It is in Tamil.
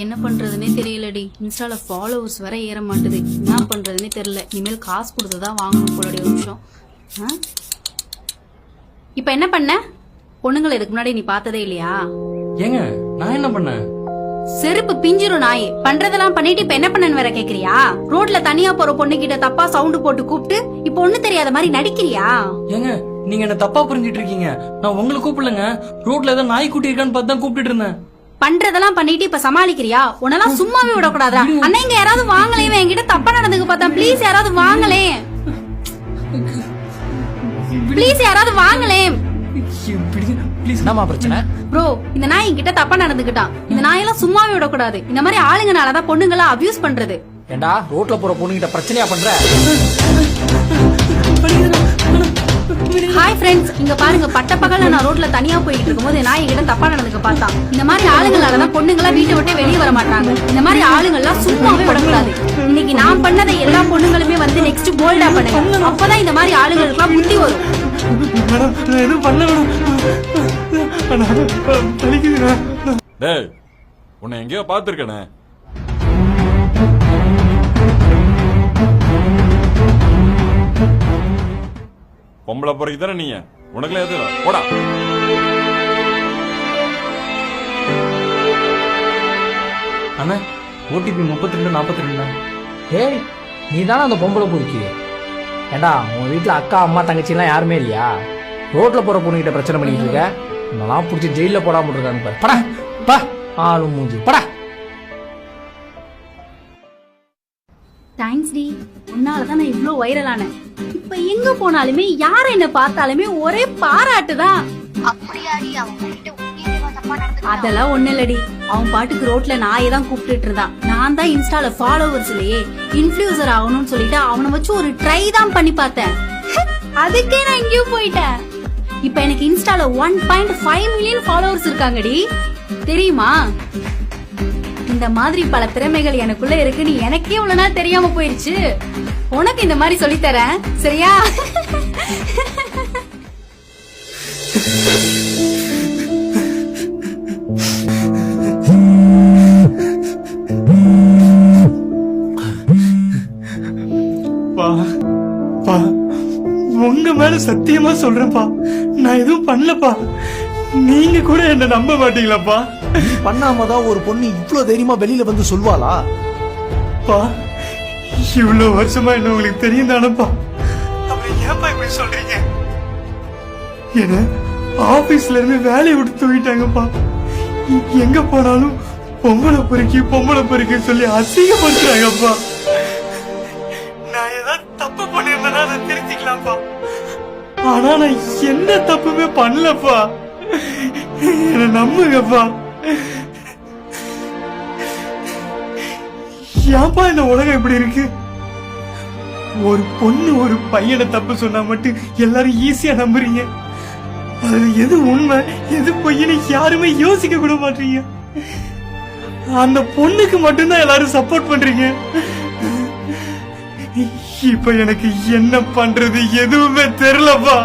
என்ன பண்றதுன்னே தெரியலடி. இன்ஸ்டால ஃபாலோவர்ஸ் வர ஏற மாட்டுது. என்ன பண்றதுன்னே தெரியல. இனிமேல் காசு கொடுத்துதான் வாங்கணும் போலடி. ஒரு நிமிஷம். இப்ப என்ன பண்ண? பொண்ணுங்களை இதுக்கு முன்னாடி நீ பார்த்ததே இல்லையா? ஏங்க நான் என்ன பண்ணேன்? செருப்பு பிஞ்சிரும் நாய். பண்றதெல்லாம் பண்ணிட்டு இப்ப என்ன பண்ணன்னு வேற கேக்குறியா? ரோட்ல தனியா போற பொண்ணு கிட்ட தப்பா சவுண்ட் போட்டு கூப்பிட்டு இப்ப ஒண்ணு தெரியாத மாதிரி நடிக்கிறியா? ஏங்க நீங்க என்ன தப்பா புரிஞ்சிட்டு இருக்கீங்க. நான் உங்களை கூப்பிடலங்க. ரோட்ல ஏதோ நாய் குட்டி இருக்கான்னு பார்த்து தான் கூப்பிட்டு இருந்தேன். பண்றதெல்லாம் பண்ணிட்டு இப்ப சமாளிக்கிறியா? உன்னெல்லாம் சும்மாவே விடக்கூடாதா? அண்ணா இங்க யாராவது வாங்கலே. என்கிட்ட தப்பா நடந்துக்கு பார்த்தா ப்ளீஸ் யாராவது வாங்கலே. ப்ளீஸ் யாராவது வாங்கலே. என்னமா பிரச்சனை? ப்ரோ இந்த நாய் என்கிட்ட தப்பா நடந்துக்கிட்டான். இந்த நாயெல்லாம் சும்மாவே விடக்கூடாது. இந்த மாதிரி ஆளுங்கனாலதான் பொண்ணுங்களை அபியூஸ் பண்றது. ஏண்டா ரோட்ல போற பொண்ணுகிட்ட பிரச்சனையா பண்ற? ஹாய் ஃப்ரெண்ட்ஸ், இங்க பாருங்க. பட்ட பகல்ல நான் ரோட்ல தனியா போயிட்டு இருக்கும்போது நாய் என்கிட்ட தப்பா நடந்துக்க பார்த்தான். இந்த மாதிரி ஆளுங்களாலதான் பொண்ணுங்களா வீட்டை விட்டு வெளியே வர மாட்டாங்க. இந்த மாதிரி ஆளுங்கள்லாம் சும்மாவே விடக்கூடாது. இன்னைக்கு நான் பண்ணதை எல்லா பொண்ணுங்களுமே வந்து நெக்ஸ்ட் போல்டா பண்ணுங்க. அப்பதான் இந்த மாதிரி ஆளுங்களுக்குலாம் புத்தி வரும். டேய் உன்னை எங்கேயோ பாத்துருக்கனே. பொம்பளை பொறைக்கு தானே நீங்க? உனக்குல எது போடா. அண்ணா ஓடிபி 3242. ஏய் நீ தானே அந்த பொம்பளை பொறுக்கி. ஏண்டா உன் வீட்டில் அக்கா அம்மா தங்கச்சிலாம் யாருமே இல்லையா? ரோட்ல போற பொண்ணுகிட்ட பிரச்சனை பண்ணிட்டு இருக்க. இதெல்லாம் பிடிச்சி ஜெயில போடாம இருக்கான்னு பாரு. படா பா ஆளு மூஞ்சி படா. தேங்க்ஸ் டி. உன்னாலதான் நான் இவ்ளோ வைரல் ஆனேன். இப்ப எங்க போனாலுமே யார என்ன பார்த்தாலுமே ஒரே பாராட்டுதான். அதெல்லாம் ஒண்ணு இல்லடி. அவன் பாட்டுக்கு ரோட்ல நாயை தான் கூப்பிட்டு இருந்தான். நான் தான் இன்ஸ்டால ஃபாலோவர்ஸ் இல்லையே, இன்ஃப்ளூயன்சர் ஆகணும்னு சொல்லிட்டு அவனை வச்சு ஒரு ட்ரை தான் பண்ணி பார்த்தேன். அதுக்கே நான் எங்கேயும் போயிட்டேன். இப்ப எனக்கு இன்ஸ்டால 1.5 மில்லியன் ஃபாலோவர்ஸ் இருக்காங்கடி. தெரியுமா? இந்த மாதிரி பல திறமைகள் எனக்குள்ள இருக்குன்னு எனக்கே இவ்வளவு நாள் தெரியாம போயிருச்சு. உனக்கு இந்த மாதிரி சொல்லித்தரேன் சரியா? உங்க மேல சத்தியமா சொல்றேன்ப்பா, நான் எதுவும் பண்ணலப்பா. நீங்க கூட என்ன நம்ப மாட்டீங்களாப்பா? பண்ணாமதான் ஒரு பொண்ணு இவ்வளவு தைரியமா வெளியில வந்து சொல்வாளா? பா இவ்வளவு வருஷமா என்ன உங்களுக்கு தெரியும் தானப்பா. அப்புறம் ஏன்ப்பா இப்படி சொல்றீங்க? என்ன ஆபீஸ்ல இருந்து வேலையை விட்டு தூக்கிட்டாங்கப்பா. எங்க போனாலும் பொம்பளை பொறுக்கி சொல்லி அசிங்கப்படுத்துறாங்கப்பா. நான் ஏதாவது தப்பு பண்ணிருந்தேன்னா அதை திருத்திக்கலாம்ப்பா. ஆனா நான் என்ன தப்புமே பண்ணலப்பா. என்ன நம்புங்கப்பா. ஏன்பா இந்த உலகம் இப்படி இருக்கு? ஒரு பொண்ணு ஒரு பையனை தப்பு சொன்னா மட்டும் எல்லாரும் ஈஸியா நம்புறீங்க. அதுல எது உண்மை எது பொய்ன்னு யாருமே யோசிக்க கூட மாட்டீங்க. அந்த பொண்ணுக்கு மட்டும்தான் எல்லாரும் சப்போர்ட் பண்றீங்க. இப்ப எனக்கு என்ன பண்றது எதுவுமே தெரியலப்பா.